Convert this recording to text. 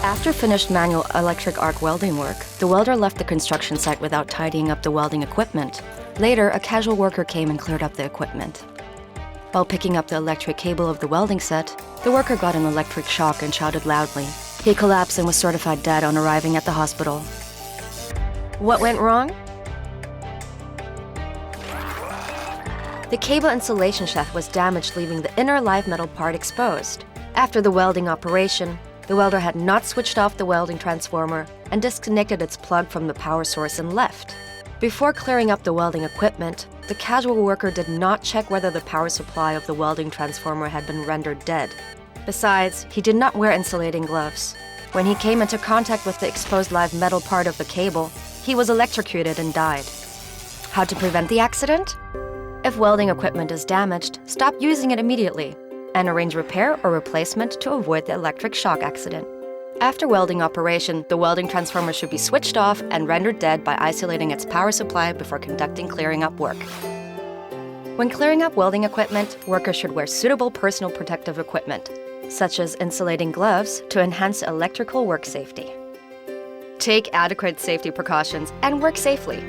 After finished manual electric arc welding work, the welder left the construction site without tidying up the welding equipment. Later, a casual worker came and cleared up the equipment. While picking up the electric cable of the welding set, the worker got an electric shock and shouted loudly. He collapsed and was certified dead on arriving at the hospital. What went wrong? The cable insulation shaft was damaged, leaving the inner live metal part exposed. After the welding operation, the welder had not switched off the welding transformer and disconnected its plug from the power source and left. Before clearing up the welding equipment, the casual worker did not check whether the power supply of the welding transformer had been rendered dead. Besides, he did not wear insulating gloves. When he came into contact with the exposed live metal part of the cable, he was electrocuted and died. How to prevent the accident? If welding equipment is damaged, stop using it immediately and arrange repair or replacement to avoid the electric shock accident. After welding operation, the welding transformer should be switched off and rendered dead by isolating its power supply before conducting clearing up work. When clearing up welding equipment, workers should wear suitable personal protective equipment, such as insulating gloves, to enhance electrical work safety. Take adequate safety precautions and work safely.